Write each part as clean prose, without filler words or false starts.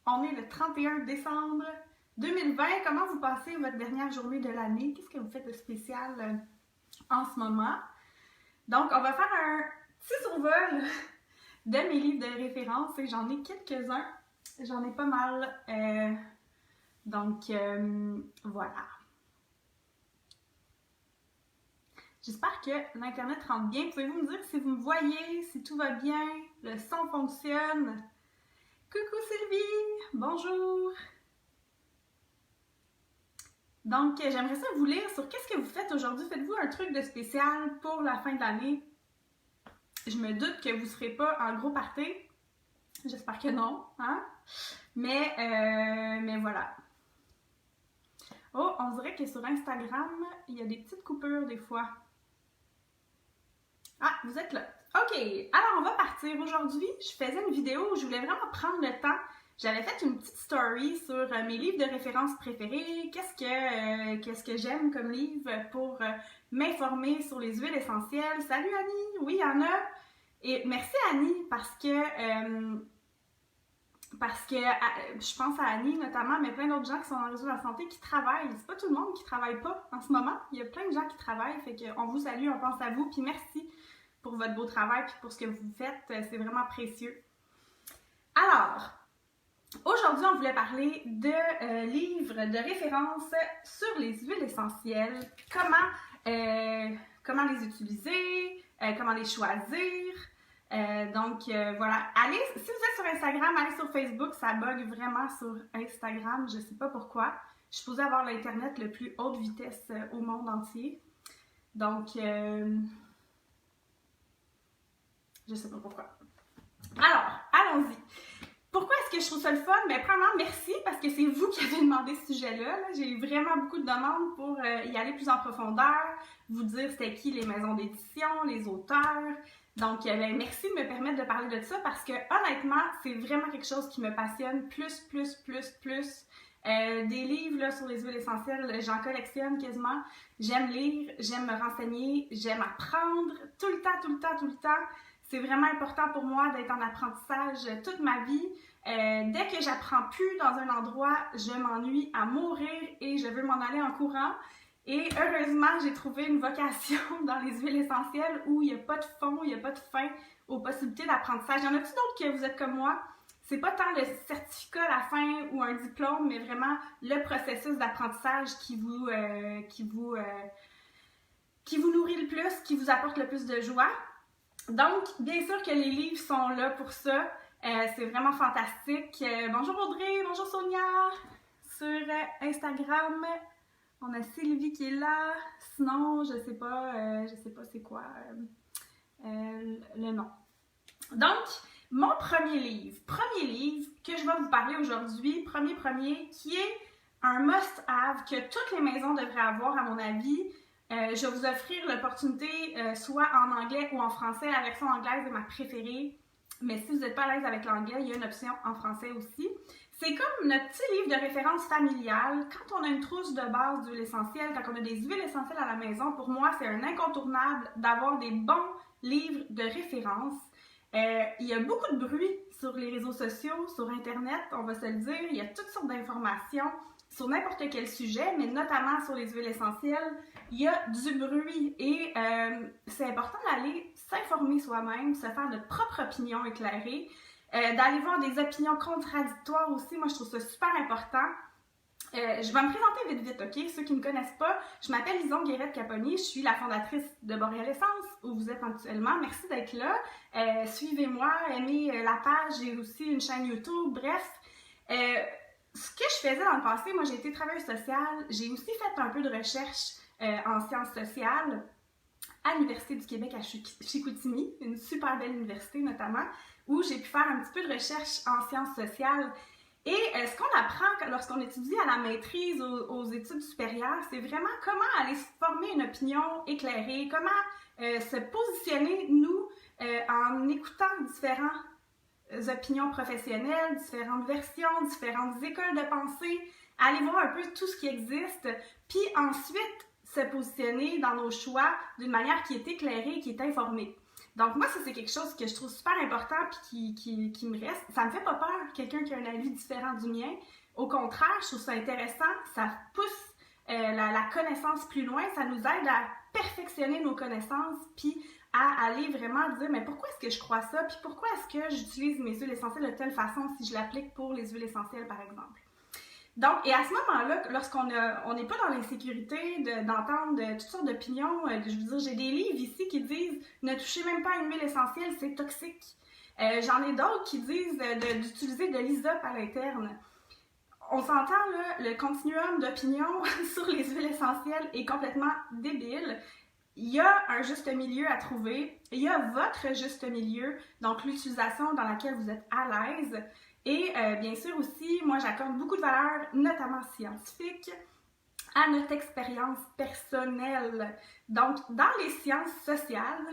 On est le 31 décembre 2020. Comment vous passez votre dernière journée de l'année? Qu'est-ce que vous faites de spécial en ce moment? Donc, on va faire un petit survol de mes livres de référence. J'en ai quelques-uns. J'en ai pas mal. Voilà. J'espère que l'Internet rentre bien. Pouvez-vous me dire si vous me voyez, si tout va bien, le son fonctionne? Coucou Sylvie! Bonjour! Donc, j'aimerais ça vous lire sur qu'est-ce que vous faites aujourd'hui. Faites-vous un truc de spécial pour la fin de l'année? Je me doute que vous ne serez pas en gros party. J'espère que non, hein? Mais voilà. Oh, on dirait que sur Instagram, il y a des petites coupures des fois. Ah, vous êtes là. OK, alors on va partir. Aujourd'hui, je faisais une vidéo où je voulais vraiment prendre le temps. J'avais fait une petite story sur mes livres de référence préférés, qu'est-ce que j'aime comme livre pour m'informer sur les huiles essentielles. Salut Annie! Oui, il y en a. Et merci Annie parce que je pense à Annie notamment, mais plein d'autres gens qui sont dans le réseau de la santé qui travaillent. C'est pas tout le monde qui travaille pas en ce moment. Il y a plein de gens qui travaillent, fait qu'on vous salue, on pense à vous, puis merci pour votre beau travail puis pour ce que vous faites. C'est vraiment précieux. Alors, aujourd'hui, on voulait parler de livres de référence sur les huiles essentielles, comment les utiliser, comment les choisir. Voilà, allez, si vous êtes sur Instagram, allez sur Facebook, ça bug vraiment sur Instagram, je sais pas pourquoi. Je suis supposée avoir l'internet le plus haute vitesse au monde entier. Donc, je sais pas pourquoi. Alors, allons-y. Pourquoi est-ce que je trouve ça le fun? Bien, premièrement, merci parce que c'est vous qui avez demandé ce sujet-là. J'ai eu vraiment beaucoup de demandes pour y aller plus en profondeur, vous dire c'était qui les maisons d'édition, les auteurs. Donc, merci de me permettre de parler de ça parce que honnêtement, c'est vraiment quelque chose qui me passionne plus. Des livres là, sur les huiles essentielles, j'en collectionne quasiment. J'aime lire, j'aime me renseigner, j'aime apprendre tout le temps. C'est vraiment important pour moi d'être en apprentissage toute ma vie. Dès que j'apprends plus dans un endroit, je m'ennuie à mourir et je veux m'en aller en courant. Et heureusement, j'ai trouvé une vocation dans les huiles essentielles où il n'y a pas de fond, il n'y a pas de fin aux possibilités d'apprentissage. Il y en a-t-il d'autres que vous êtes comme moi? C'est pas tant le certificat à la fin ou un diplôme, mais vraiment le processus d'apprentissage qui vous nourrit le plus, qui vous apporte le plus de joie. Donc, bien sûr que les livres sont là pour ça. C'est vraiment fantastique. Bonjour Audrey, bonjour Sonia. Sur Instagram, on a Sylvie qui est là. Sinon, je sais pas c'est quoi le nom. Donc, mon premier livre que je vais vous parler aujourd'hui, premier, qui est un must-have que toutes les maisons devraient avoir à mon avis. Je vais vous offrir l'opportunité, soit en anglais ou en français. La version anglaise est ma préférée, mais si vous n'êtes pas à l'aise avec l'anglais, il y a une option en français aussi. C'est comme notre petit livre de référence familiale. Quand on a une trousse de base d'huile essentielle, quand on a des huiles essentielles à la maison, pour moi, c'est un incontournable d'avoir des bons livres de référence. Il y a beaucoup de bruit sur les réseaux sociaux, sur Internet, on va se le dire. Il y a toutes sortes d'informations sur n'importe quel sujet, mais notamment sur les huiles essentielles. Il y a du bruit et c'est important d'aller s'informer soi-même, se faire notre propre opinion éclairée, d'aller voir des opinions contradictoires aussi. Moi, je trouve ça super important. Je vais me présenter vite, OK? Ceux qui ne me connaissent pas, je m'appelle Lison Guérette-Caponi, je suis la fondatrice de Boréal Essence, où vous êtes actuellement. Merci d'être là. Suivez-moi, aimez la page, j'ai aussi une chaîne YouTube, bref. Ce que je faisais dans le passé, moi j'ai été travailleuse sociale, j'ai aussi fait un peu de recherche en sciences sociales à l'Université du Québec à Chicoutimi, une super belle université notamment, où j'ai pu faire un petit peu de recherche en sciences sociales. Et ce qu'on apprend lorsqu'on étudie à la maîtrise aux études supérieures, c'est vraiment comment aller se former une opinion éclairée, comment se positionner, nous, en écoutant différentes opinions professionnelles, différentes versions, différentes écoles de pensée, aller voir un peu tout ce qui existe, puis ensuite se positionner dans nos choix d'une manière qui est éclairée, qui est informée. Donc moi, ça c'est quelque chose que je trouve super important puis qui me reste. Ça me fait pas peur, quelqu'un qui a un avis différent du mien. Au contraire, je trouve ça intéressant, ça pousse la connaissance plus loin, ça nous aide à perfectionner nos connaissances puis à aller vraiment dire mais pourquoi est-ce que je crois ça puis pourquoi est-ce que j'utilise mes huiles essentielles de telle façon si je l'applique pour les huiles essentielles par exemple. Donc, et à ce moment-là, lorsqu'on n'est pas dans l'insécurité d'entendre toutes sortes d'opinions, je veux dire, j'ai des livres ici qui disent « Ne touchez même pas à une huile essentielle, c'est toxique ». J'en ai d'autres qui disent d'utiliser de l'hysope à l'interne. On s'entend, là, le continuum d'opinion sur les huiles essentielles est complètement débile. Il y a un juste milieu à trouver, il y a votre juste milieu, donc l'utilisation dans laquelle vous êtes à l'aise. Et bien sûr aussi, moi j'accorde beaucoup de valeur, notamment scientifique, à notre expérience personnelle. Donc, dans les sciences sociales,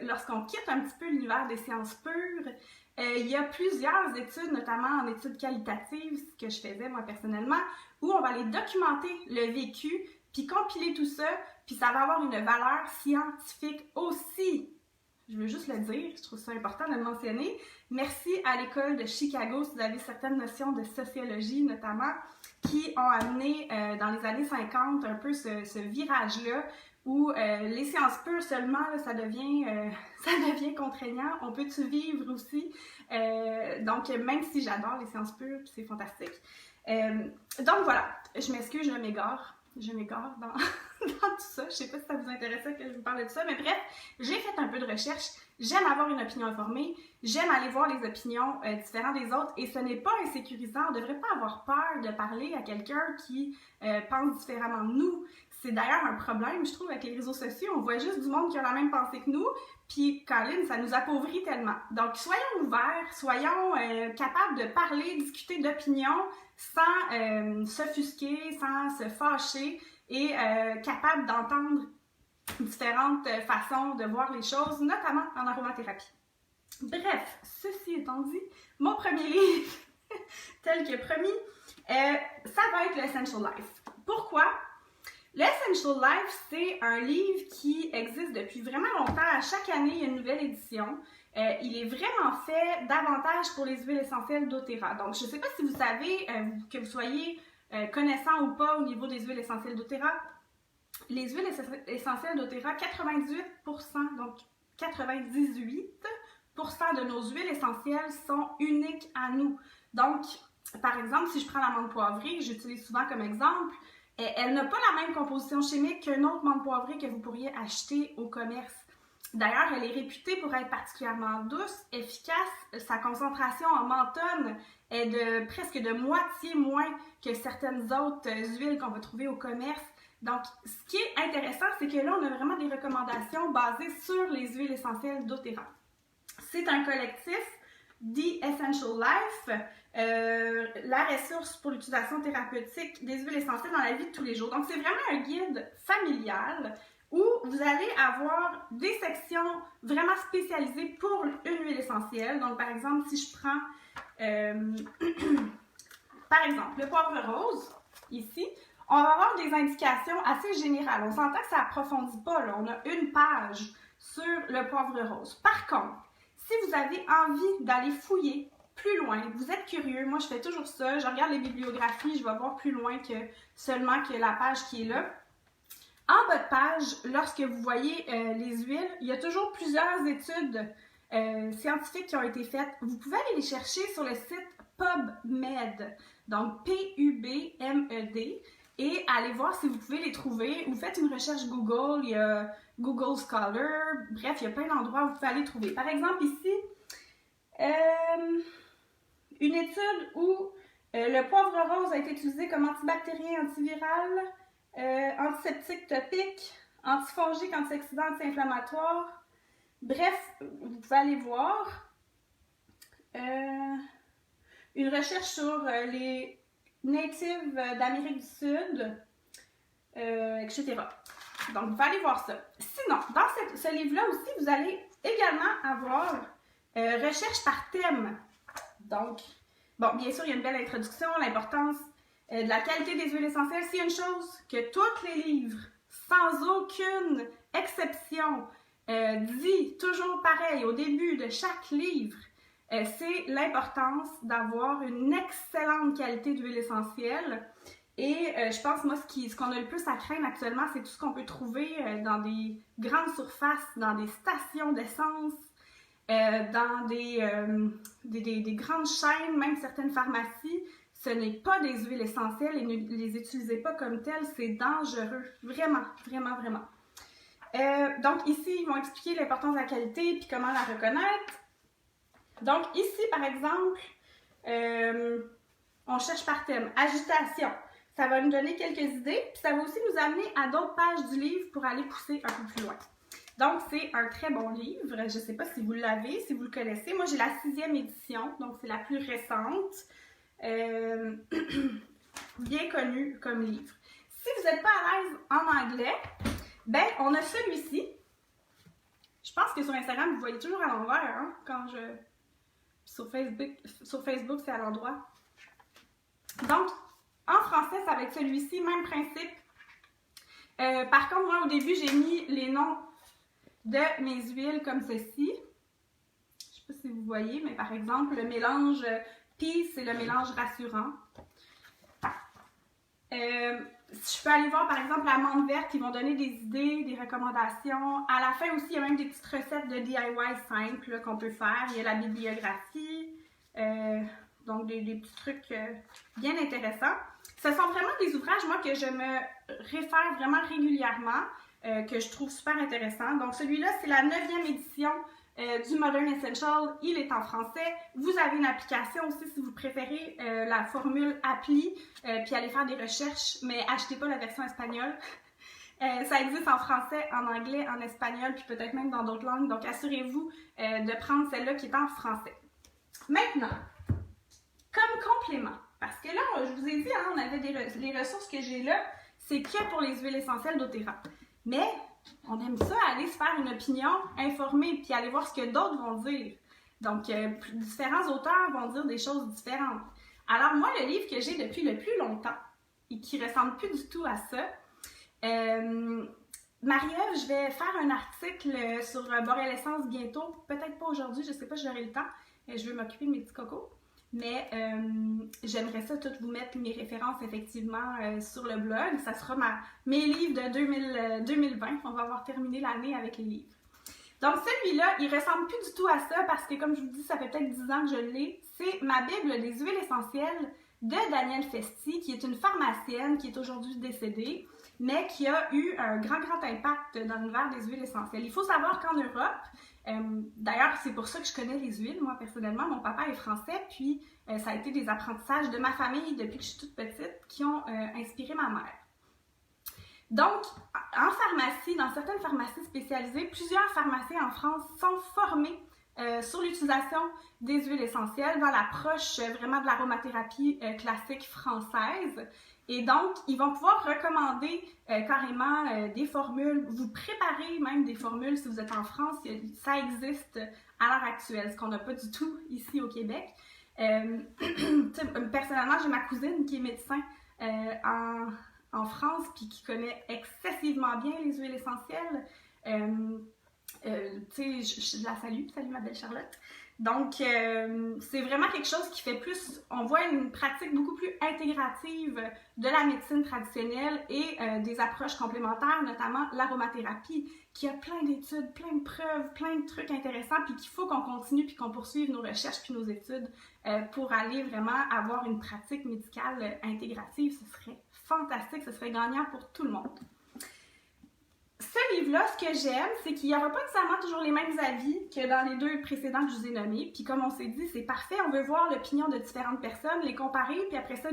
lorsqu'on quitte un petit peu l'univers des sciences pures, il y a plusieurs études, notamment en études qualitatives, ce que je faisais moi personnellement, où on va aller documenter le vécu, puis compiler tout ça, puis ça va avoir une valeur scientifique aussi. Je veux juste le dire, je trouve ça important de le mentionner. Merci à l'école de Chicago, si vous avez certaines notions de sociologie notamment, qui ont amené dans les années 50 un peu ce virage-là, où les sciences pures seulement, là, ça devient contraignant. On peut-tu vivre aussi? Donc, même si j'adore les sciences pures, c'est fantastique. Donc voilà, je m'excuse, je m'égare dans, dans tout ça. Je sais pas si ça vous intéressait que je vous parle de ça, mais bref, j'ai fait un peu de recherche. J'aime avoir une opinion informée. J'aime aller voir les opinions différentes des autres et ce n'est pas insécurisant. On ne devrait pas avoir peur de parler à quelqu'un qui pense différemment de nous. C'est d'ailleurs un problème, je trouve, avec les réseaux sociaux. On voit juste du monde qui a la même pensée que nous, puis Colin, ça nous appauvrit tellement. Donc, soyons ouverts, soyons capables de parler, discuter d'opinions sans s'offusquer, sans se fâcher et capables d'entendre différentes façons de voir les choses, notamment en aromathérapie. Bref, ceci étant dit, mon premier livre, tel que promis, ça va être l'Essential Life. Pourquoi? L'Essential Life, c'est un livre qui existe depuis vraiment longtemps. À chaque année, il y a une nouvelle édition. Il est vraiment fait davantage pour les huiles essentielles doTERRA. Donc, je ne sais pas si vous savez, que vous soyez connaissant ou pas au niveau des huiles essentielles doTERRA. Les huiles essentielles doTERRA, 98%, donc 98% de nos huiles essentielles sont uniques à nous. Donc, par exemple, si je prends la menthe poivrée, j'utilise souvent comme exemple, elle n'a pas la même composition chimique qu'une autre menthe poivrée que vous pourriez acheter au commerce. D'ailleurs, elle est réputée pour être particulièrement douce, efficace. Sa concentration en menthone est de presque de moitié moins que certaines autres huiles qu'on va trouver au commerce. Donc, ce qui est intéressant, c'est que là, on a vraiment des recommandations basées sur les huiles essentielles doTERRA. C'est un collectif, The Essential Life, la ressource pour l'utilisation thérapeutique des huiles essentielles dans la vie de tous les jours. Donc, c'est vraiment un guide familial où vous allez avoir des sections vraiment spécialisées pour une huile essentielle. Donc, par exemple, si je prends, par exemple, le poivre rose, ici, on va avoir des indications assez générales. On s'entend que ça n'approfondit pas, là. On a une page sur le poivre rose. Par contre, si vous avez envie d'aller fouiller plus loin, vous êtes curieux, moi je fais toujours ça, je regarde les bibliographies, je vais voir plus loin que seulement que la page qui est là. En bas de page, lorsque vous voyez les huiles, il y a toujours plusieurs études scientifiques qui ont été faites. Vous pouvez aller les chercher sur le site PubMed, donc P-U-B-M-E-D, et allez voir si vous pouvez les trouver. Vous faites une recherche Google, il y a Google Scholar, bref, il y a plein d'endroits où vous pouvez aller trouver. Par exemple, ici, une étude où le poivre rose a été utilisé comme antibactérien, antiviral, antiseptique topique, antifongique, antioxydant, anti-inflammatoire. Bref, vous pouvez aller voir. Une recherche sur les natives d'Amérique du Sud, etc. Donc, vous pouvez aller voir ça. Sinon, dans ce livre-là aussi, vous allez également avoir recherche par thème. Donc, bon, bien sûr, il y a une belle introduction, l'importance de la qualité des huiles essentielles. S'il y a une chose que tous les livres, sans aucune exception, dit toujours pareil au début de chaque livre, c'est l'importance d'avoir une excellente qualité d'huile essentielle. Et je pense, moi, ce qu'on a le plus à craindre actuellement, c'est tout ce qu'on peut trouver dans des grandes surfaces, dans des stations d'essence, dans des grandes chaînes, même certaines pharmacies. Ce n'est pas des huiles essentielles et ne les utilisez pas comme telles, c'est dangereux. Vraiment, vraiment, vraiment. Donc ici, ils vont expliquer l'importance de la qualité puis comment la reconnaître. Donc ici, par exemple, on cherche par thème « Agitation ». Ça va nous donner quelques idées, puis ça va aussi nous amener à d'autres pages du livre pour aller pousser un peu plus loin. Donc, c'est un très bon livre. Je ne sais pas si vous l'avez, si vous le connaissez. Moi, j'ai la 6e édition, donc c'est la plus récente. Bien connue comme livre. Si vous n'êtes pas à l'aise en anglais, ben, on a celui-ci. Je pense que sur Instagram, vous voyez toujours à l'envers, hein, quand je... Sur Facebook, c'est à l'endroit. Donc, en français, ça va être celui-ci, même principe. Par contre, moi, au début, j'ai mis les noms de mes huiles comme ceci. Je ne sais pas si vous voyez, mais par exemple, le mélange Peace, c'est le mélange rassurant. Je peux aller voir, par exemple, l'amande verte, qui vont donner des idées, des recommandations. À la fin aussi, il y a même des petites recettes de DIY simples qu'on peut faire. Il y a la bibliographie, donc des petits trucs bien intéressants. Ce sont vraiment des ouvrages, moi, que je me réfère vraiment régulièrement, que je trouve super intéressants. Donc, celui-là, c'est la 9e édition du Modern Essential. Il est en français. Vous avez une application aussi si vous préférez la formule appli, puis allez faire des recherches, mais achetez pas la version espagnole. Ça existe en français, en anglais, en espagnol, puis peut-être même dans d'autres langues. Donc, assurez-vous de prendre celle-là qui est en français. Maintenant, comme complément, parce que là, je vous ai dit, hein, on avait les ressources que j'ai là, c'est que pour les huiles essentielles doTERRA. Mais on aime ça, aller se faire une opinion informée, puis aller voir ce que d'autres vont dire. Donc, différents auteurs vont dire des choses différentes. Alors, moi, le livre que j'ai depuis le plus longtemps, et qui ressemble plus du tout à ça, Marie-Ève, je vais faire un article sur Boréal Essence bientôt. Peut-être pas aujourd'hui, je sais pas, j'aurai le temps. Je vais m'occuper de mes petits cocos. Mais j'aimerais ça tout vous mettre mes références effectivement sur le blog. Ça sera mes livres de 2020. On va avoir terminé l'année avec les livres. Donc celui-là, il ressemble plus du tout à ça parce que comme je vous dis, ça fait peut-être 10 ans que je l'ai. C'est ma Bible des huiles essentielles de Danielle Festi, qui est une pharmacienne qui est aujourd'hui décédée, mais qui a eu un grand impact dans l'univers des huiles essentielles. Il faut savoir qu'en Europe, d'ailleurs, c'est pour ça que je connais les huiles, moi personnellement. Mon papa est français, puis ça a été des apprentissages de ma famille depuis que je suis toute petite qui ont inspiré ma mère. Donc, en pharmacie, dans certaines pharmacies spécialisées, plusieurs pharmaciens en France sont formés sur l'utilisation des huiles essentielles dans l'approche vraiment de l'aromathérapie classique française. Et donc, ils vont pouvoir recommander carrément des formules, vous préparer même des formules si vous êtes en France, ça existe à l'heure actuelle, ce qu'on n'a pas du tout ici au Québec. Personnellement, j'ai ma cousine qui est médecin en France, puis qui connaît excessivement bien les huiles essentielles. Je la salue ma belle Charlotte. Donc, c'est vraiment quelque chose qui fait plus, on voit une pratique beaucoup plus intégrative de la médecine traditionnelle et des approches complémentaires, notamment l'aromathérapie, qui a plein d'études, plein de preuves, plein de trucs intéressants, puis qu'il faut qu'on continue puis qu'on poursuive nos recherches puis nos études pour aller vraiment avoir une pratique médicale intégrative. Ce serait fantastique, ce serait gagnant pour tout le monde. Ce livre-là, ce que j'aime, c'est qu'il n'y aura pas nécessairement toujours les mêmes avis que dans les deux précédents que je vous ai nommés. Puis comme on s'est dit, c'est parfait, on veut voir l'opinion de différentes personnes, les comparer, puis après ça,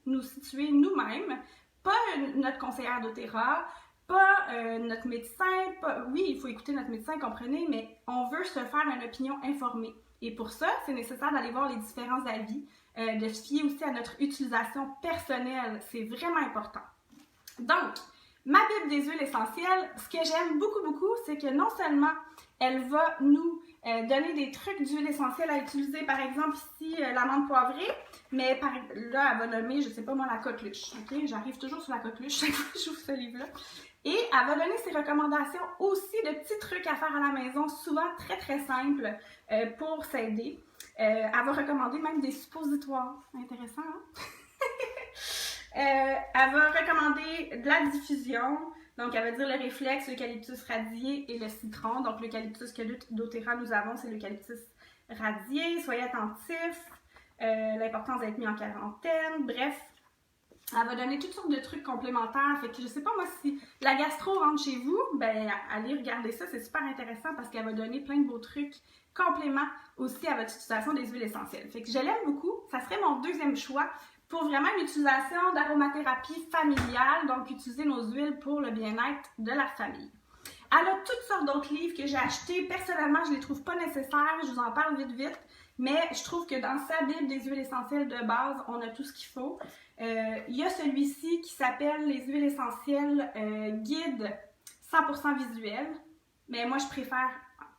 nous situer nous-mêmes, pas notre conseillère doTERRA, pas notre médecin, oui, il faut écouter notre médecin, comprenez, mais on veut se faire une opinion informée. Et pour ça, c'est nécessaire d'aller voir les différents avis, de se fier aussi à notre utilisation personnelle, c'est vraiment important. Donc, ma Bible des huiles essentielles, ce que j'aime beaucoup, c'est que non seulement elle va nous donner des trucs d'huile essentielle à utiliser, par exemple ici l'amande poivrée, mais là elle va nommer, je sais pas moi, la coqueluche, ok? J'arrive toujours sur la coqueluche chaque fois que j'ouvre ce livre-là. Et elle va donner ses recommandations aussi de petits trucs à faire à la maison, souvent très très simples pour s'aider. Elle va recommander même des suppositoires. Intéressant, hein? Elle va recommander de la diffusion. Donc, elle va dire le réflexe, l'eucalyptus radié et le citron. Donc, l'eucalyptus que doTERRA nous avons, c'est l'eucalyptus radié. Soyez attentifs. L'importance d'être mis en quarantaine. Bref, elle va donner toutes sortes de trucs complémentaires. Fait que je sais pas moi si la gastro rentre chez vous, ben allez regarder ça, c'est super intéressant parce qu'elle va donner plein de beaux trucs compléments aussi à votre utilisation des huiles essentielles. Fait que je l'aime beaucoup. Ça serait mon deuxième choix pour vraiment une utilisation d'aromathérapie familiale, donc utiliser nos huiles pour le bien-être de la famille. Elle a toutes sortes d'autres livres que j'ai achetés. Personnellement, je ne les trouve pas nécessaires. Je vous en parle vite. Mais je trouve que dans sa Bible des huiles essentielles de base, on a tout ce qu'il faut. Il y a celui-ci qui s'appelle les huiles essentielles guide 100% visuel. Mais moi, je préfère,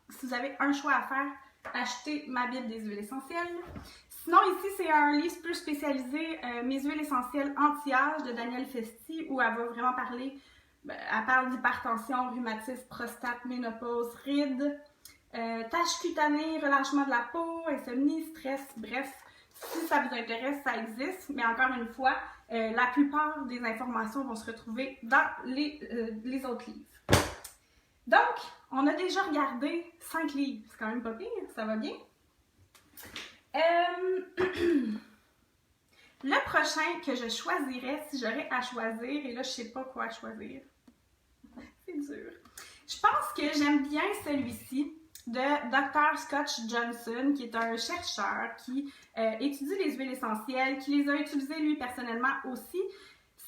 si vous avez un choix à faire, acheter ma Bible des huiles essentielles. Sinon, ici, c'est un livre plus spécialisé, Mes huiles essentielles anti-âge de Danielle Festi, où elle va vraiment parler, elle parle d'hypertension, rhumatisme, prostate, ménopause, rides, taches cutanées, relâchement de la peau, insomnie, stress, bref. Si ça vous intéresse, ça existe, mais encore une fois, la plupart des informations vont se retrouver dans les autres livres. Donc, on a déjà regardé 5 livres, c'est quand même pas pire, ça va bien. Le prochain que je choisirais, si j'aurais à choisir, et là je sais pas quoi choisir, c'est dur. Je pense que j'aime bien celui-ci de Dr. Scott Johnson, qui est un chercheur qui étudie les huiles essentielles, qui les a utilisées lui personnellement aussi.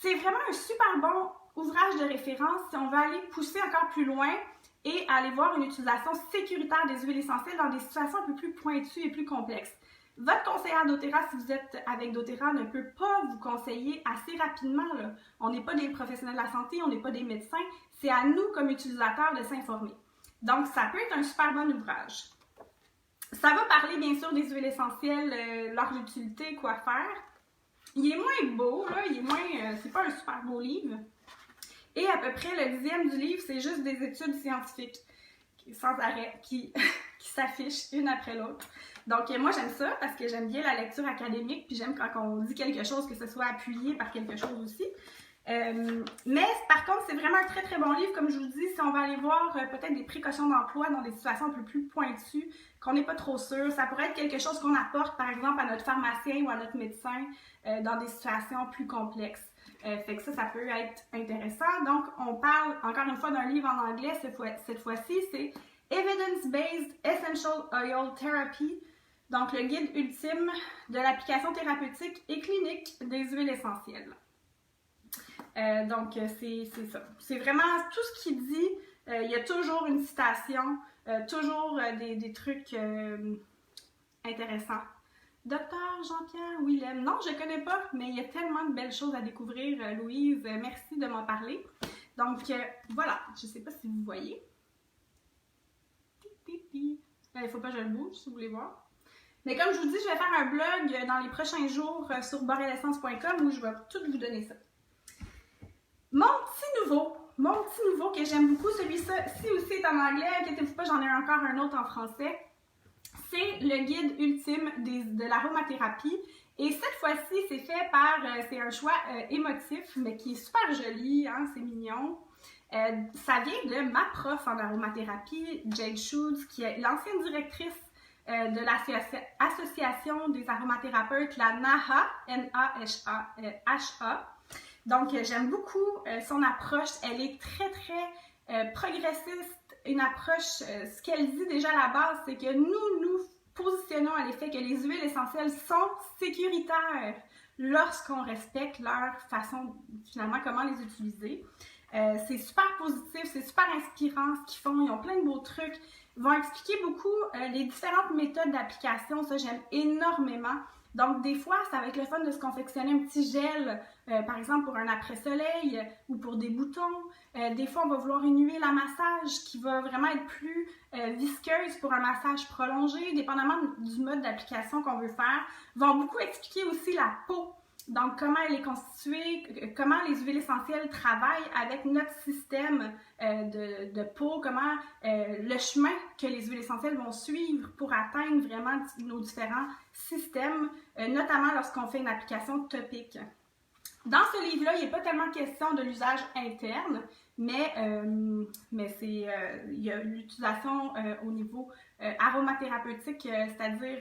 C'est vraiment un super bon ouvrage de référence si on veut aller pousser encore plus loin et aller voir une utilisation sécuritaire des huiles essentielles dans des situations un peu plus pointues et plus complexes. Votre conseillère doTERRA, si vous êtes avec doTERRA, ne peut pas vous conseiller assez rapidement, là. On n'est pas des professionnels de la santé, on n'est pas des médecins. C'est à nous, comme utilisateurs, de s'informer. Donc, ça peut être un super bon ouvrage. Ça va parler, bien sûr, des huiles essentielles, leur utilité, quoi faire. Il est moins beau, là. Il est moins... c'est pas un super beau livre. Et à peu près le 10e du livre, c'est juste des études scientifiques sans arrêt qui s'affichent une après l'autre. Donc, moi, j'aime ça parce que j'aime bien la lecture académique, puis j'aime quand on dit quelque chose, que ce soit appuyé par quelque chose aussi. Mais par contre, c'est vraiment un très très bon livre, comme je vous dis, si on va aller voir peut-être des précautions d'emploi dans des situations un peu plus pointues, qu'on n'est pas trop sûr. Ça pourrait être quelque chose qu'on apporte, par exemple, à notre pharmacien ou à notre médecin dans des situations plus complexes. Fait que ça peut être intéressant. Donc, on parle encore une fois d'un livre en anglais, cette fois-ci, c'est Evidence-Based Essential Oil Therapy, donc le guide ultime de l'application thérapeutique et clinique des huiles essentielles. Donc, c'est ça. C'est vraiment tout ce qu'il dit. Il y a toujours une citation, toujours des trucs intéressants. Docteur Jean-Pierre Willem. Non, je ne connais pas, mais il y a tellement de belles choses à découvrir, Louise. Merci de m'en parler. Donc, voilà. Je ne sais pas si vous voyez. Il ne faut pas que je le bouge, si vous voulez voir. Mais comme je vous dis, je vais faire un blog dans les prochains jours sur borelessence.com où je vais tout vous donner ça. Mon petit nouveau que j'aime beaucoup, celui-ci aussi est en anglais, inquiétez-vous pas, j'en ai encore un autre en français. C'est le guide ultime de l'aromathérapie. Et cette fois-ci, c'est fait par, c'est un choix émotif, mais qui est super joli, hein, c'est mignon. Ça vient de ma prof en aromathérapie, Jade Schultz, qui est l'ancienne directrice de l'association des aromathérapeutes, la NAHA, N-A-H-A. Donc, j'aime beaucoup son approche. Elle est très, très progressiste. Une approche, ce qu'elle dit déjà à la base, c'est que nous positionnons à l'effet que les huiles essentielles sont sécuritaires lorsqu'on respecte leur façon, finalement, comment les utiliser. C'est super positif, c'est super inspirant ce qu'ils font. Ils ont plein de beaux trucs. Ils vont expliquer beaucoup les différentes méthodes d'application. Ça, j'aime énormément. Donc, des fois, ça va être le fun de se confectionner un petit gel, par exemple pour un après-soleil ou pour des boutons. Des fois, on va vouloir une huile à massage qui va vraiment être plus visqueuse pour un massage prolongé, dépendamment du mode d'application qu'on veut faire. Ils vont beaucoup expliquer aussi la peau. Donc, comment elle est constituée, comment les huiles essentielles travaillent avec notre système de peau, comment le chemin que les huiles essentielles vont suivre pour atteindre vraiment nos différents systèmes, notamment lorsqu'on fait une application topique. Dans ce livre-là, il n'est pas tellement question de l'usage interne, mais il y a l'utilisation au niveau aromathérapeutique, c'est-à-dire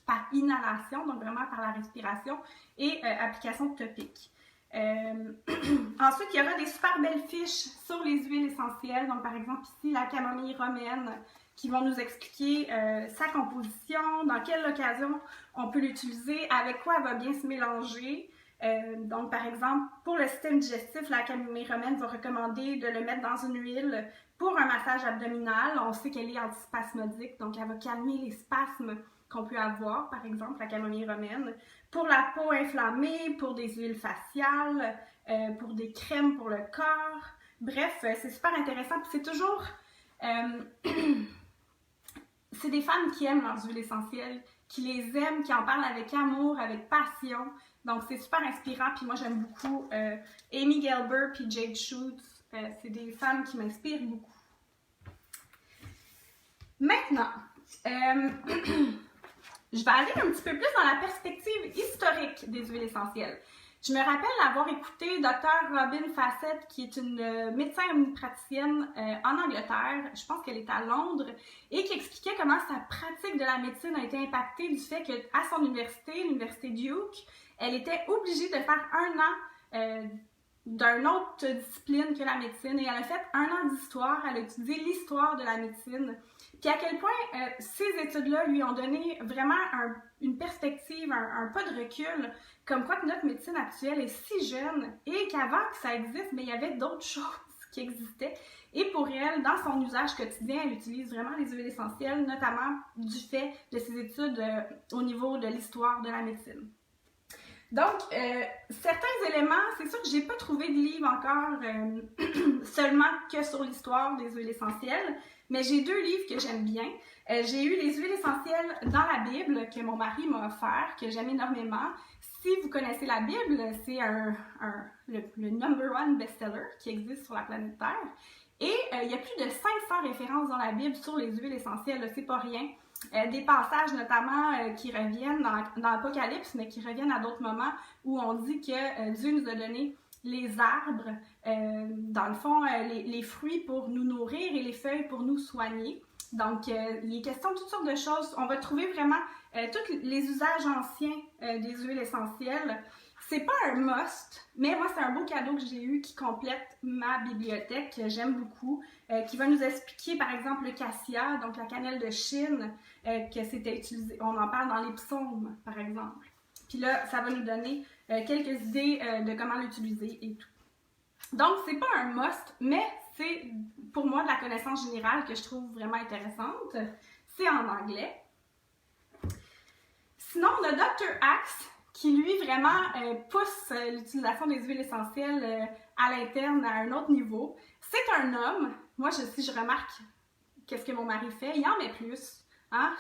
par inhalation, donc vraiment par la respiration, et application topique. Ensuite, il y aura des super belles fiches sur les huiles essentielles, donc par exemple ici la camomille romaine, qui vont nous expliquer sa composition, dans quelle occasion on peut l'utiliser, avec quoi elle va bien se mélanger. Donc, par exemple, pour le système digestif, la camomille romaine va recommander de le mettre dans une huile pour un massage abdominal. On sait qu'elle est antispasmodique, donc elle va calmer les spasmes qu'on peut avoir, par exemple, la camomille romaine. Pour la peau inflammée, pour des huiles faciales, pour des crèmes pour le corps. Bref, c'est super intéressant. Puis c'est toujours... c'est des femmes qui aiment leurs huiles essentielles, qui les aiment, qui en parlent avec amour, avec passion. Donc, c'est super inspirant. Puis moi, j'aime beaucoup Amy Gelber puis Jade Schutz. C'est des femmes qui m'inspirent beaucoup. Maintenant, je vais aller un petit peu plus dans la perspective historique des huiles essentielles. Je me rappelle avoir écouté Dr. Robin Fassett, qui est une médecin omnipraticienne en Angleterre, je pense qu'elle est à Londres, et qui expliquait comment sa pratique de la médecine a été impactée du fait qu'à son université, l'université Duke, elle était obligée de faire 1 an d'une autre discipline que la médecine, et elle a fait 1 an d'histoire, elle a étudié l'histoire de la médecine, puis à quel point ces études-là lui ont donné vraiment une perspective, un pas de recul, comme quoi que notre médecine actuelle est si jeune et qu'avant que ça existe, mais il y avait d'autres choses qui existaient. Et pour elle, dans son usage quotidien, elle utilise vraiment les huiles essentielles, notamment du fait de ses études au niveau de l'histoire de la médecine. Donc, certains éléments, c'est sûr que j'ai pas trouvé de livre encore seulement que sur l'histoire des huiles essentielles, mais j'ai 2 livres que j'aime bien. J'ai eu les huiles essentielles dans la Bible que mon mari m'a offert, que j'aime énormément. Si vous connaissez la Bible, c'est le number 1 best-seller qui existe sur la planète Terre. Et il y a plus de 500 références dans la Bible sur les huiles essentielles, c'est pas rien. Des passages notamment qui reviennent dans l'Apocalypse, mais qui reviennent à d'autres moments où on dit que Dieu nous a donné les arbres, dans le fond, les fruits pour nous nourrir et les feuilles pour nous soigner. Donc, il est question de toutes sortes de choses. On va trouver vraiment tous les usages anciens des huiles essentielles. C'est pas un must, mais moi, c'est un beau cadeau que j'ai eu qui complète ma bibliothèque, que j'aime beaucoup, qui va nous expliquer, par exemple, le cassia, donc la cannelle de Chine, que c'était utilisé. On en parle dans les psaumes, par exemple. Puis là, ça va nous donner quelques idées de comment l'utiliser et tout. Donc, c'est pas un must, mais c'est pour moi de la connaissance générale que je trouve vraiment intéressante. C'est en anglais. Sinon, on a Dr. Axe, qui lui vraiment pousse l'utilisation des huiles essentielles à l'interne à un autre niveau. C'est un homme. Moi, si je remarque qu'est-ce que mon mari fait, il en met plus hein,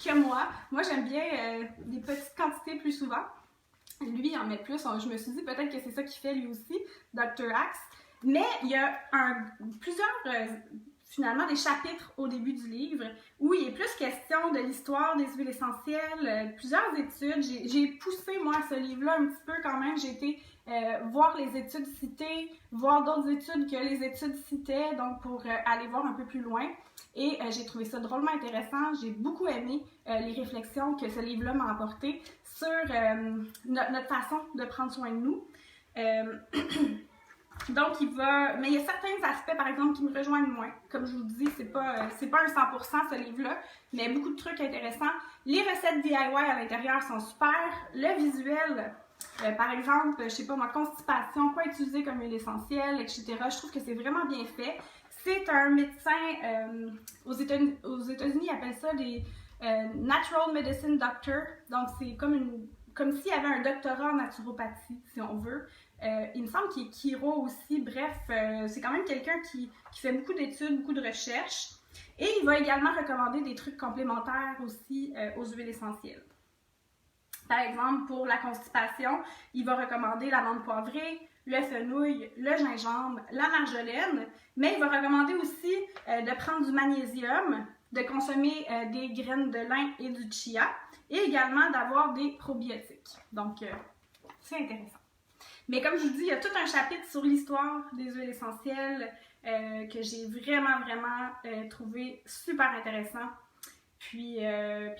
que moi. Moi, j'aime bien des petites quantités plus souvent. Lui, il en met plus. Je me suis dit peut-être que c'est ça qu'il fait lui aussi, Dr. Axe. Mais il y a plusieurs, finalement, des chapitres au début du livre où il est plus question de l'histoire des huiles essentielles, plusieurs études. J'ai poussé, moi, ce livre-là un petit peu quand même. J'ai été voir les études citées, voir d'autres études que les études citaient, donc pour aller voir un peu plus loin. Et j'ai trouvé ça drôlement intéressant. J'ai beaucoup aimé les réflexions que ce livre-là m'a apportées sur notre façon de prendre soin de nous. Donc, mais il y a certains aspects, par exemple, qui me rejoignent moins. Comme je vous dis, c'est pas un 100% ce livre-là, mais beaucoup de trucs intéressants. Les recettes DIY à l'intérieur sont super. Le visuel, par exemple, je sais pas moi, constipation, quoi utiliser comme huile essentielle, etc. Je trouve que c'est vraiment bien fait. C'est un médecin, aux États-Unis, ils appellent ça des Natural Medicine Doctor. Donc, c'est comme s'il y avait un doctorat en naturopathie, si on veut. Il me semble qu'il est chiro aussi. Bref, c'est quand même quelqu'un qui fait beaucoup d'études, beaucoup de recherches. Et il va également recommander des trucs complémentaires aussi aux huiles essentielles. Par exemple, pour la constipation, il va recommander l'amande poivrée, le fenouil, le gingembre, la marjolaine, mais il va recommander aussi de prendre du magnésium, de consommer des graines de lin et du chia, et également d'avoir des probiotiques. Donc, c'est intéressant. Mais comme je vous dis, il y a tout un chapitre sur l'histoire des huiles essentielles que j'ai vraiment trouvé super intéressant. Puis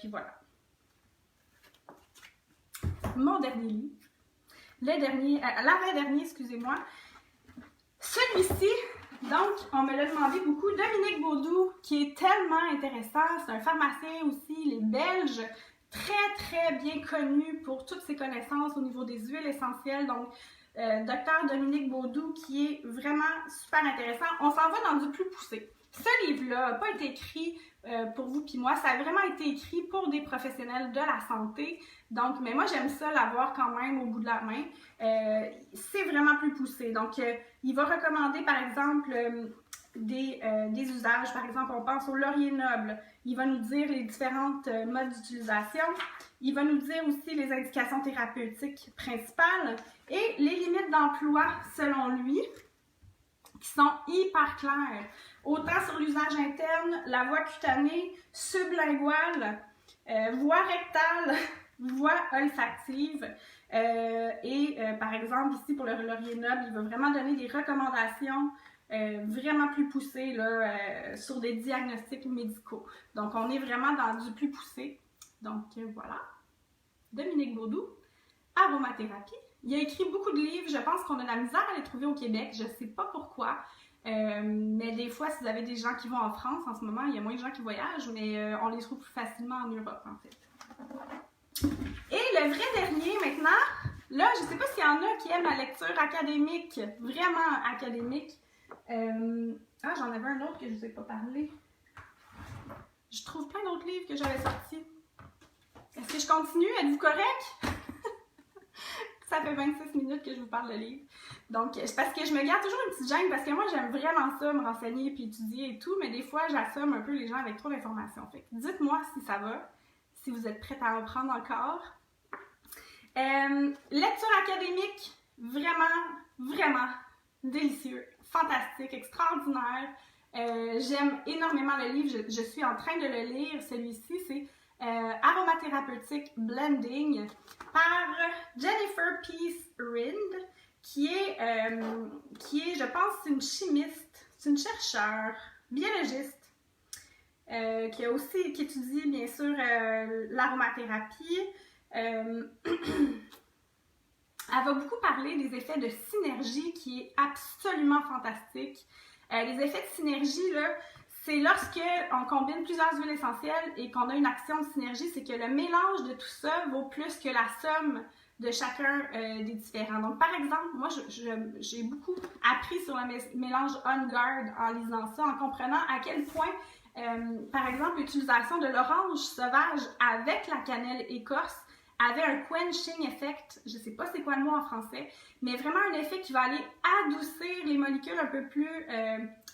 voilà. Mon dernier livre, l'avant-dernier, excusez-moi, celui-ci, donc, on me l'a demandé beaucoup, Dominique Baudou, qui est tellement intéressant, c'est un pharmacien aussi, il est belge, très bien connu pour toutes ses connaissances au niveau des huiles essentielles, donc, Dr Dominique Baudou, qui est vraiment super intéressant. On s'en va dans du plus poussé. Ce livre-là n'a pas été écrit pour vous puis moi, ça a vraiment été écrit pour des professionnels de la santé. Donc, mais moi, j'aime ça l'avoir quand même au bout de la main. C'est vraiment plus poussé. Donc, il va recommander, par exemple, des usages. Par exemple, on pense au laurier noble. Il va nous dire les différentes modes d'utilisation. Il va nous dire aussi les indications thérapeutiques principales et les limites d'emploi selon lui, qui sont hyper claires. Autant sur l'usage interne, la voie cutanée, sublinguale, voie rectale, voie olfactive. Par exemple, ici pour le laurier noble, il va vraiment donner des recommandations vraiment plus poussées là, sur des diagnostics médicaux. Donc, on est vraiment dans du plus poussé. Donc, voilà. Dominique Baudou, aromathérapie. Il a écrit beaucoup de livres. Je pense qu'on a de la misère à les trouver au Québec. Je ne sais pas pourquoi. Mais des fois, si vous avez des gens qui vont en France en ce moment, il y a moins de gens qui voyagent, mais on les trouve plus facilement en Europe, en fait. Et le vrai dernier, maintenant, là, je ne sais pas s'il y en a qui aiment la lecture académique, vraiment académique. J'en avais un autre que je ne vous ai pas parlé. Je trouve plein d'autres livres que j'avais sortis. Est-ce que je continue? Êtes-vous correct? Ça fait 26 minutes que je vous parle de livre. Donc, c'est parce que je me garde toujours une petite gêne, parce que moi, j'aime vraiment ça, me renseigner puis étudier et tout, mais des fois, j'assomme un peu les gens avec trop d'informations. Fait que dites-moi si ça va, si vous êtes prête à en prendre encore. Lecture académique, vraiment délicieux, fantastique, extraordinaire. J'aime énormément le livre, je suis en train de le lire. Celui-ci, c'est Aromathérapeutique Blending par Jennifer Peace Rind, qui est, je pense, une chimiste, c'est une chercheure, biologiste, qui étudie bien sûr l'aromathérapie. Elle va beaucoup parler des effets de synergie qui est absolument fantastique. Les effets de synergie, là, c'est lorsque on combine plusieurs huiles essentielles et qu'on a une action de synergie, c'est que le mélange de tout ça vaut plus que la somme de chacun des différents. Donc, par exemple, moi, j'ai beaucoup appris sur le mélange On Guard en lisant ça, en comprenant à quel point, par exemple, l'utilisation de l'orange sauvage avec la cannelle écorce avait un quenching effect, je ne sais pas c'est quoi le mot en français, mais vraiment un effet qui va aller adoucir les molécules un peu plus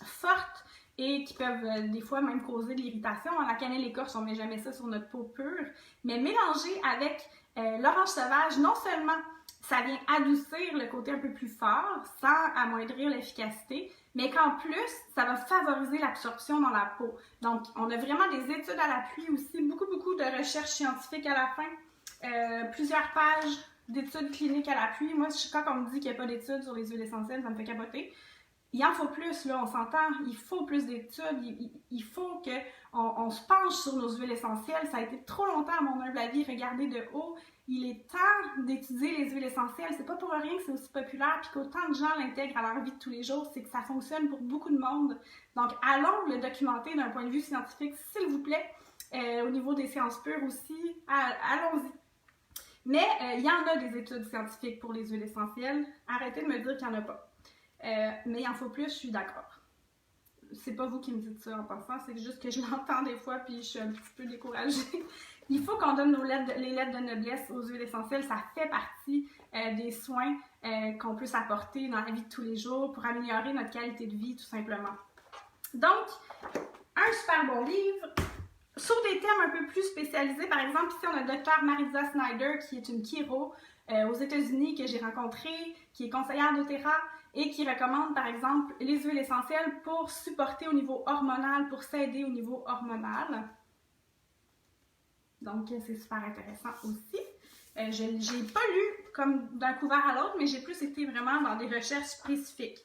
fortes et qui peuvent des fois même causer de l'irritation. La cannelle écorce, on ne met jamais ça sur notre peau pure, mais mélangé avec l'orange sauvage, non seulement ça vient adoucir le côté un peu plus fort sans amoindrir l'efficacité, mais qu'en plus, ça va favoriser l'absorption dans la peau. Donc, on a vraiment des études à l'appui aussi, beaucoup de recherches scientifiques à la fin, plusieurs pages d'études cliniques à l'appui. Moi, quand on me dit qu'il n'y a pas d'études sur les huiles essentielles, ça me fait capoter. Il en faut plus, là, on s'entend, il faut plus d'études, il faut qu'on se penche sur nos huiles essentielles. Ça a été trop longtemps, à mon humble avis, regardé de haut. Il est temps d'étudier les huiles essentielles. C'est pas pour rien que c'est aussi populaire, puis qu'autant de gens l'intègrent à leur vie de tous les jours, c'est que ça fonctionne pour beaucoup de monde. Donc, allons le documenter d'un point de vue scientifique, s'il vous plaît, au niveau des sciences pures aussi, allons-y. Mais il y en a des études scientifiques pour les huiles essentielles. Arrêtez de me dire qu'il n'y en a pas. Mais il en faut plus, je suis d'accord. C'est pas vous qui me dites ça en passant, c'est juste que je l'entends des fois puis je suis un petit peu découragée. Il faut qu'on donne les lettres de noblesse aux huiles essentielles, ça fait partie des soins qu'on peut s'apporter dans la vie de tous les jours pour améliorer notre qualité de vie tout simplement. Donc, un super bon livre, Sur des thèmes un peu plus spécialisés, par exemple, ici on a le Dr. Marisa Snyder, qui est une chiro aux États-Unis que j'ai rencontrée, qui est conseillère doTERRA et qui recommande, par exemple, les huiles essentielles pour supporter au niveau hormonal, pour s'aider au niveau hormonal. Donc, c'est super intéressant aussi. Je n'ai pas lu comme d'un couvert à l'autre, mais j'ai plus été vraiment dans des recherches spécifiques.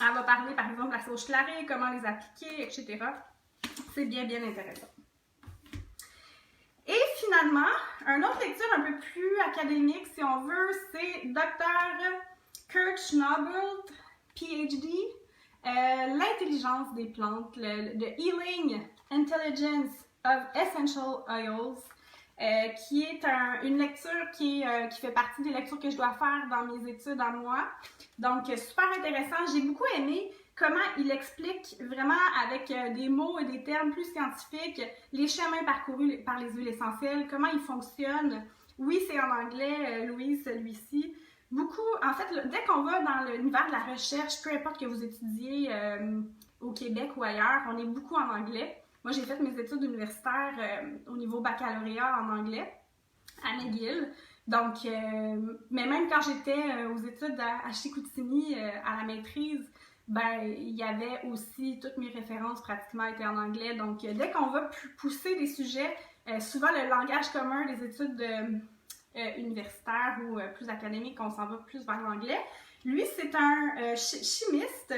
Elle va parler, par exemple, de la sauge clarée, comment les appliquer, etc. C'est bien, bien intéressant. Et finalement, une autre lecture un peu plus académique, si on veut, c'est Dr. Kurt Schnabel, PhD, l'intelligence des plantes, The Healing Intelligence of Essential Oils, qui est une lecture qui fait partie des lectures que je dois faire dans mes études à moi. Donc, super intéressant. J'ai beaucoup aimé comment il explique vraiment avec des mots et des termes plus scientifiques les chemins parcourus par les huiles essentielles, comment ils fonctionnent. Oui, c'est en anglais, Louise, celui-ci. Beaucoup, en fait, dès qu'on va dans l'univers de la recherche, peu importe que vous étudiez au Québec ou ailleurs, on est beaucoup en anglais. Moi, j'ai fait mes études universitaires au niveau baccalauréat en anglais à McGill. Donc, mais même quand j'étais aux études à Chicoutimi, à la maîtrise, ben, il y avait aussi toutes mes références pratiquement étaient en anglais. Donc, dès qu'on va pousser des sujets, souvent le langage commun des études universitaires ou plus académiques, on s'en va plus vers l'anglais. Lui, c'est un chimiste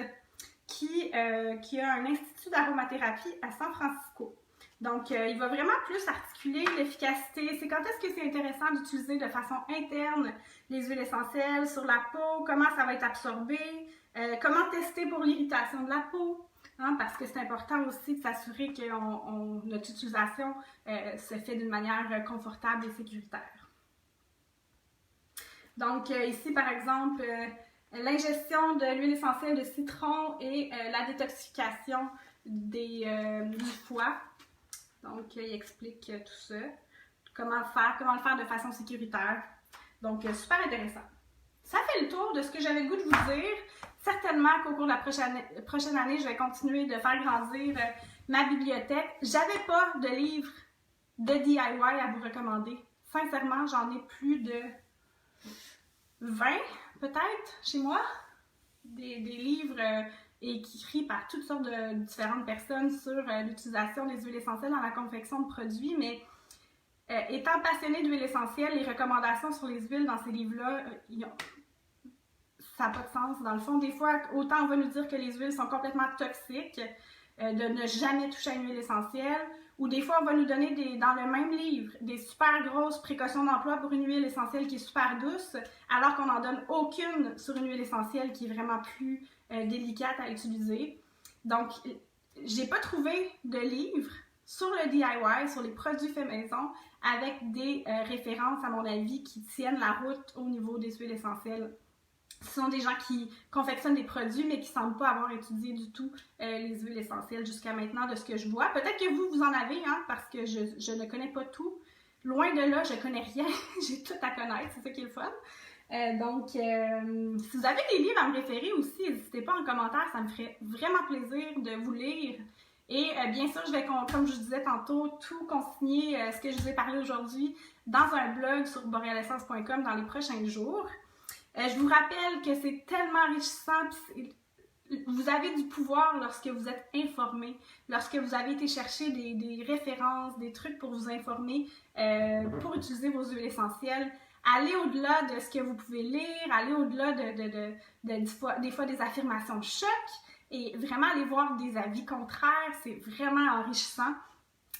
qui a un institut d'aromathérapie à San Francisco. Donc, il va vraiment plus articuler l'efficacité. C'est quand est-ce que c'est intéressant d'utiliser de façon interne les huiles essentielles sur la peau, comment ça va être absorbé, comment tester pour l'irritation de la peau, hein, parce que c'est important aussi de s'assurer que notre utilisation se fait d'une manière confortable et sécuritaire. Donc, ici, par exemple, l'ingestion de l'huile essentielle de citron et la détoxification du foie. Donc, il explique tout ça, comment le faire de façon sécuritaire. Donc, super intéressant. Ça fait le tour de ce que j'avais le goût de vous dire. Certainement qu'au cours de la prochaine année, je vais continuer de faire grandir ma bibliothèque. J'avais pas de livres de DIY à vous recommander. Sincèrement, j'en ai plus de 20 peut-être chez moi. Des livres écrits par toutes sortes de différentes personnes sur l'utilisation des huiles essentielles dans la confection de produits, mais étant passionnée d'huiles essentielles, les recommandations sur les huiles dans ces livres-là, ça n'a pas de sens. Dans le fond, des fois, autant on va nous dire que les huiles sont complètement toxiques, de ne jamais toucher à une huile essentielle, ou des fois, on va nous donner dans le même livre des super grosses précautions d'emploi pour une huile essentielle qui est super douce, alors qu'on n'en donne aucune sur une huile essentielle qui est vraiment plus délicate à utiliser. Donc, j'ai pas trouvé de livre sur le DIY, sur les produits faits maison, avec des références, à mon avis, qui tiennent la route au niveau des huiles essentielles. Ce sont des gens qui confectionnent des produits, mais qui ne semblent pas avoir étudié du tout les huiles essentielles jusqu'à maintenant, de ce que je vois. Peut-être que vous en avez, hein, parce que je ne connais pas tout. Loin de là, je connais rien. J'ai tout à connaître, c'est ça qui est le fun. Donc, si vous avez des livres à me référer aussi, n'hésitez pas en commentaire, ça me ferait vraiment plaisir de vous lire. Et bien sûr, je vais, comme je vous disais tantôt, tout consigner ce que je vous ai parlé aujourd'hui dans un blog sur borealessence.com dans les prochains jours. Je vous rappelle que c'est tellement enrichissant, vous avez du pouvoir lorsque vous êtes informé, lorsque vous avez été chercher des références, des trucs pour vous informer, pour utiliser vos huiles essentielles. Allez au-delà de ce que vous pouvez lire, allez au-delà des fois des affirmations choc et vraiment aller voir des avis contraires, c'est vraiment enrichissant.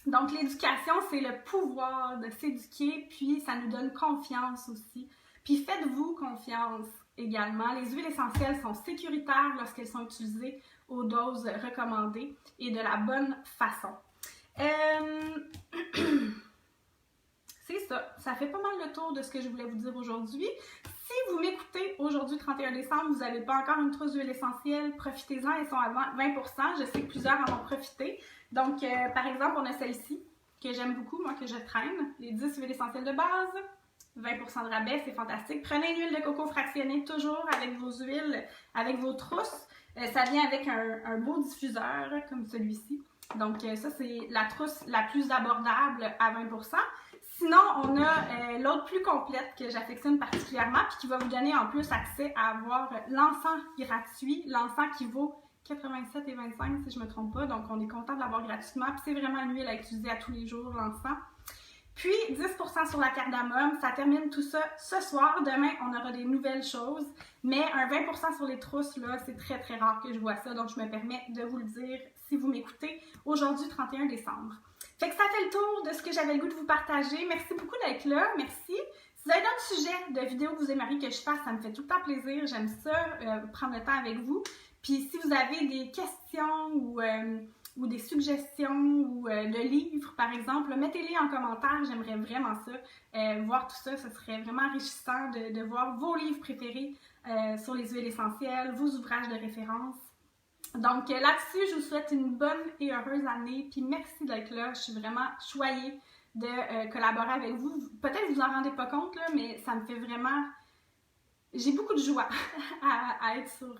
Donc l'éducation, c'est le pouvoir de s'éduquer, puis ça nous donne confiance aussi. Puis faites-vous confiance également. Les huiles essentielles sont sécuritaires lorsqu'elles sont utilisées aux doses recommandées et de la bonne façon. C'est ça. Ça fait pas mal le tour de ce que je voulais vous dire aujourd'hui. Si vous m'écoutez aujourd'hui, 31 décembre, vous n'avez pas encore une trousse d'huile essentielle, profitez-en, elles sont à 20%. Je sais que plusieurs en ont profité. Donc, par exemple, on a celle-ci, que j'aime beaucoup, moi, que je traîne. Les 10 huiles essentielles de base. 20% de rabais, c'est fantastique. Prenez une huile de coco fractionnée toujours avec vos huiles, avec vos trousses. Ça vient avec un beau diffuseur comme celui-ci. Donc ça, c'est la trousse la plus abordable à 20%. Sinon, on a l'autre plus complète que j'affectionne particulièrement puis qui va vous donner en plus accès à avoir l'encens gratuit, l'encens qui vaut 87,25 si je me trompe pas, donc on est content de l'avoir gratuitement puis c'est vraiment une huile à utiliser à tous les jours, l'encens. Puis 10% sur la cardamome, ça termine tout ça ce soir. Demain, on aura des nouvelles choses, mais un 20% sur les trousses, là, c'est très très rare que je vois ça, donc je me permets de vous le dire si vous m'écoutez aujourd'hui, 31 décembre. Fait que ça fait le tour de ce que j'avais le goût de vous partager. Merci beaucoup d'être là, merci. Si vous avez d'autres sujets de vidéos que vous aimeriez que je fasse, ça me fait tout le temps plaisir, j'aime ça, prendre le temps avec vous. Puis si vous avez des questions ou des suggestions ou de livres, par exemple, mettez-les en commentaire, j'aimerais vraiment ça. Voir tout ça, ce serait vraiment enrichissant de voir vos livres préférés sur les huiles essentielles, vos ouvrages de référence. Donc là-dessus, je vous souhaite une bonne et heureuse année, puis merci d'être là, je suis vraiment choyée de collaborer avec vous. Peut-être que vous en rendez pas compte, là, mais ça me fait vraiment... J'ai beaucoup de joie à être sur...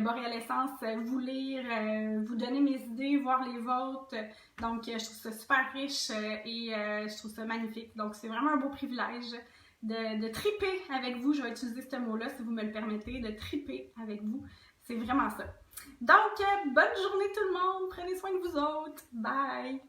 Boréal Essence, vous lire, vous donner mes idées, voir les vôtres. Donc, je trouve ça super riche et je trouve ça magnifique. Donc, c'est vraiment un beau privilège de triper avec vous. Je vais utiliser ce mot-là si vous me le permettez, de triper avec vous. C'est vraiment ça. Donc, bonne journée tout le monde. Prenez soin de vous autres. Bye!